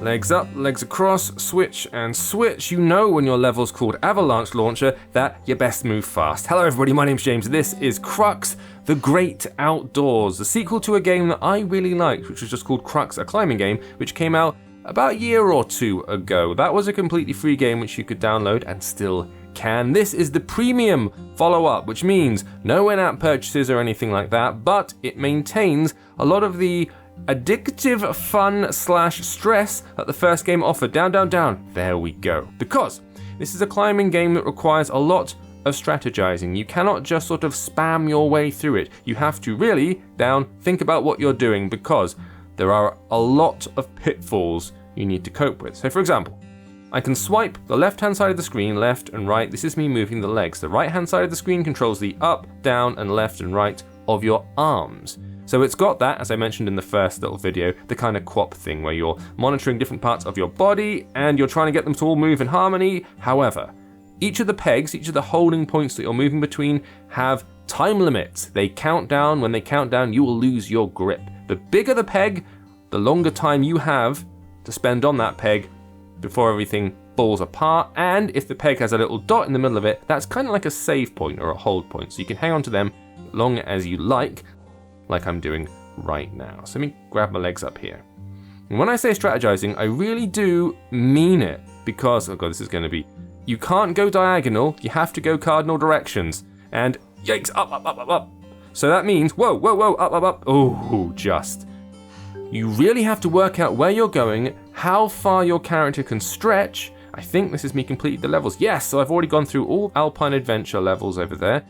Legs up, legs across, switch and switch. You know when your level's called Avalanche Launcher that you best move fast. Hello everybody, my name's James. This is CRUX, The Great Outdoors, the sequel to a game that I really liked, which was just called CRUX, a climbing game, which came out about a year or two ago. That was a completely free game which you could download and still can. This is the premium follow-up, which means no in-app purchases or anything like that, but it maintains a lot of the addictive fun / stress that the first game offered. Down, down, down. There we go. Because this is a climbing game that requires a lot of strategizing. You cannot just sort of spam your way through it. You have to really think about what you're doing, because there are a lot of pitfalls you need to cope with. So for example, I can swipe the left-hand side of the screen, left and right. This is me moving the legs. The right-hand side of the screen controls the up, down, and left and right of your arms. So it's got that, as I mentioned in the first little video, the kind of quap thing where you're monitoring different parts of your body and you're trying to get them to all move in harmony. However, each of the pegs, each of the holding points that you're moving between have time limits. They count down. When they count down, you will lose your grip. The bigger the peg, the longer time you have to spend on that peg before everything falls apart. And if the peg has a little dot in the middle of it, that's kind of like a save point or a hold point. So you can hang on to them long as you like I'm doing right now. So let me grab my legs up here. And when I say strategizing, I really do mean it, because, oh god, this is going to be, you can't go diagonal, you have to go cardinal directions. And yikes, up, up, up, up, up. So that means, whoa, whoa, whoa, up, up, up. Oh, just. You really have to work out where you're going, how far your character can stretch. I think this is me completing the levels. Yes, so I've already gone through all Alpine Adventure levels over there.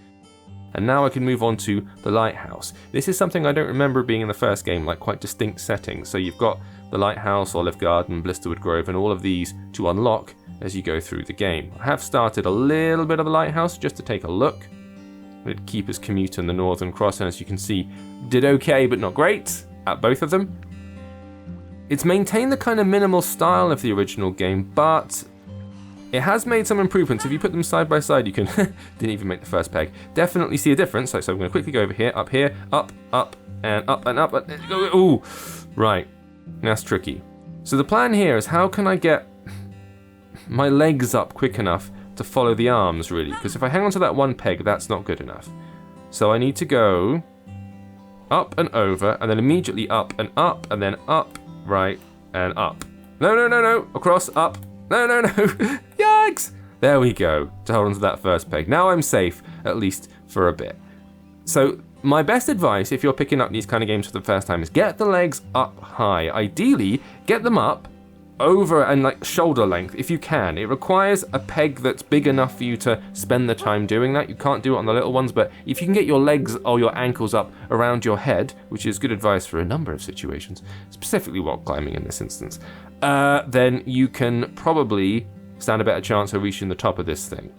And now I can move on to the lighthouse. This is something I don't remember being in the first game, like quite distinct settings. So you've got the lighthouse, Olive Garden, Blisterwood Grove, and all of these to unlock as you go through the game. I have started a little bit of the lighthouse just to take a look. With Keeper's Commute and the Northern Cross, and as you can see, did okay but not great at both of them. It's maintained the kind of minimal style of the original game, but it has made some improvements. If you put them side by side, you can, didn't even make the first peg, definitely see a difference. So I'm going to quickly go over here, up, up, and up, and up. Ooh, right, that's tricky. So the plan here is, how can I get my legs up quick enough to follow the arms, really? Because if I hang on to that one peg, that's not good enough. So I need to go up and over, and then immediately up, and then up, right, and up. No, no, no, no, across, up. No, no, no. Yikes! There we go, to hold on to that first peg. Now I'm safe, at least for a bit. So my best advice, if you're picking up these kind of games for the first time, is get the legs up high. Ideally, get them up over and like shoulder length if you can. It requires a peg that's big enough for you to spend the time doing that. You can't do it on the little ones, but if you can get your legs or your ankles up around your head, which is good advice for a number of situations, specifically while climbing in this instance, then you can probably stand a better chance of reaching the top of this thing.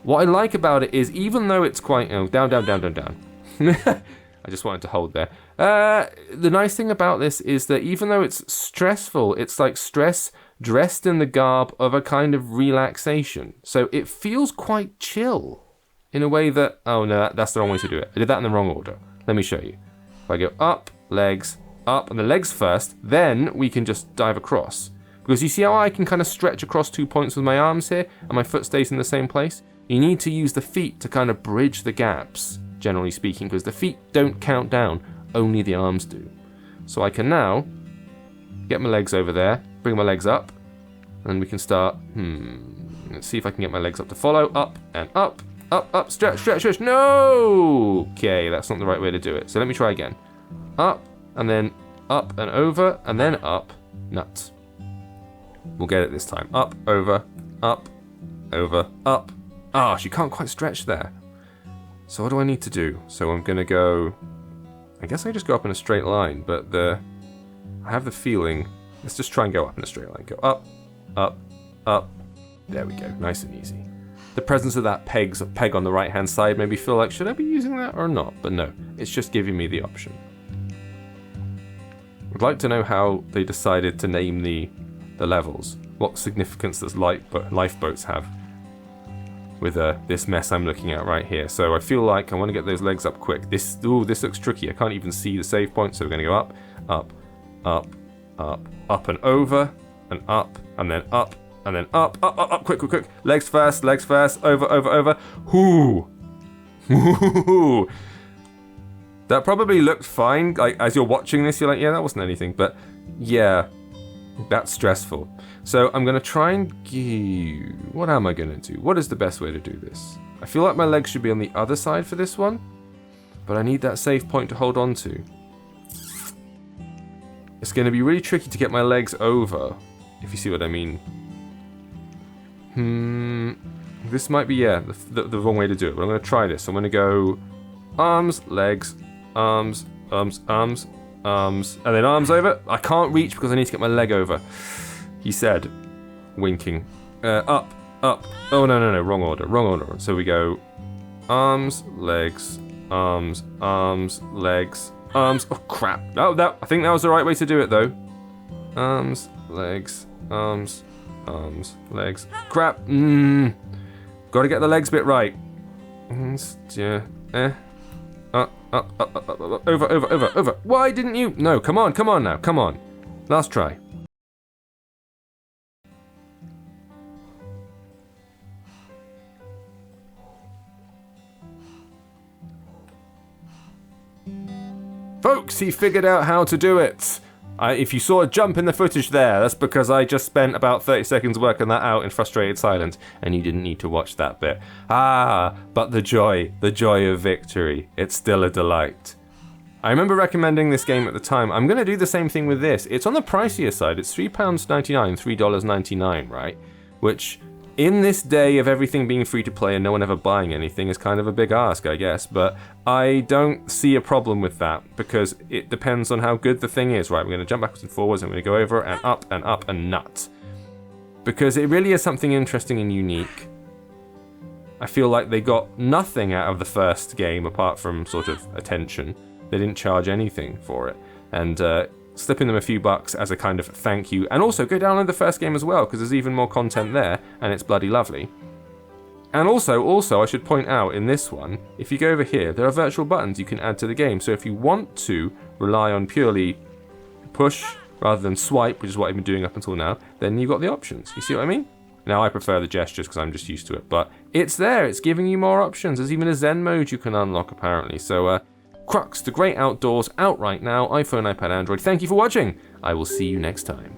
What I like about it is, even though it's quite, down, down, down, down, down. I just wanted to hold there. The nice thing about this is that even though it's stressful, it's like stress dressed in the garb of a kind of relaxation. So it feels quite chill in a way that, oh no, that's the wrong way to do it. I did that in the wrong order. Let me show you. If I go up, legs, up, and the legs first, then we can just dive across. Because you see how I can kind of stretch across 2 points with my arms here, and my foot stays in the same place? You need to use the feet to kind of bridge the gaps, generally speaking, because the feet don't count down, only the arms do. So I can now get my legs over there, bring my legs up, and we can start, let's see if I can get my legs up to follow, up and up, up, up, stretch, stretch, stretch, no! Okay, that's not the right way to do it. So let me try again. Up, and then up and over, and then up, nuts. We'll get it this time. Up, over, up, up. Ah, she can't quite stretch there. So what do I need to do? So I'm gonna go, I guess I just go up in a straight line, but I have the feeling, let's just try and go up in a straight line. Go up, up, up. There we go, nice and easy. The presence of that peg on the right hand side made me feel like, should I be using that or not? But no, it's just giving me the option. I'd like to know how they decided to name the levels. What significance does lifeboats have with this mess I'm looking at right here? So I feel like I want to get those legs up quick. This looks tricky. I can't even see the save point, so we're going to go up, up, up, up and over, and up, and then up, and then up, quick, quick, quick. Legs first, over, over, over. Whoo! Whoo! That probably looked fine. Like, as you're watching this, you're like, yeah, that wasn't anything. But, yeah, that's stressful. So I'm going to try and what am I going to do? What is the best way to do this? I feel like my legs should be on the other side for this one, but I need that safe point to hold on to. It's going to be really tricky to get my legs over, if you see what I mean. This might be, yeah, the wrong way to do it, but I'm going to try this. I'm going to go arms, legs, arms, arms, arms, arms, and then arms over. I can't reach because I need to get my leg over. He said, winking. Up, up. Oh, no, wrong order. So we go arms, legs, arms, arms, legs, arms. Oh, crap. I think that was the right way to do it, though. Arms, legs, arms, arms, legs. Crap. Gotta get the legs bit right. Yeah. Over. Why didn't you? No, come on now. Come on. Last try. Folks, he figured out how to do it. If you saw a jump in the footage there, that's because I just spent about 30 seconds working that out in frustrated silence, and you didn't need to watch that bit. But the joy of victory. It's still a delight. I remember recommending this game at the time. I'm going to do the same thing with this. It's on the pricier side. It's £3.99, $3.99, right? Which, in this day of everything being free to play and no one ever buying anything, is kind of a big ask, I guess. But I don't see a problem with that because it depends on how good the thing is, right? We're going to jump backwards and forwards and we're going to go over and up and nuts. Because it really is something interesting and unique. I feel like they got nothing out of the first game apart from sort of attention. They didn't charge anything for it. And slipping them a few bucks as a kind of thank you. And also go download the first game as well because there's even more content there and it's bloody lovely. And also, I should point out in this one, if you go over here, there are virtual buttons you can add to the game. So if you want to rely on purely push rather than swipe, which is what I've been doing up until now, then you've got the options. You see what I mean? Now, I prefer the gestures because I'm just used to it, but it's there. It's giving you more options. There's even a Zen mode you can unlock, apparently. So, CRUX, The Great Outdoors, out right now, iPhone, iPad, Android. Thank you for watching. I will see you next time.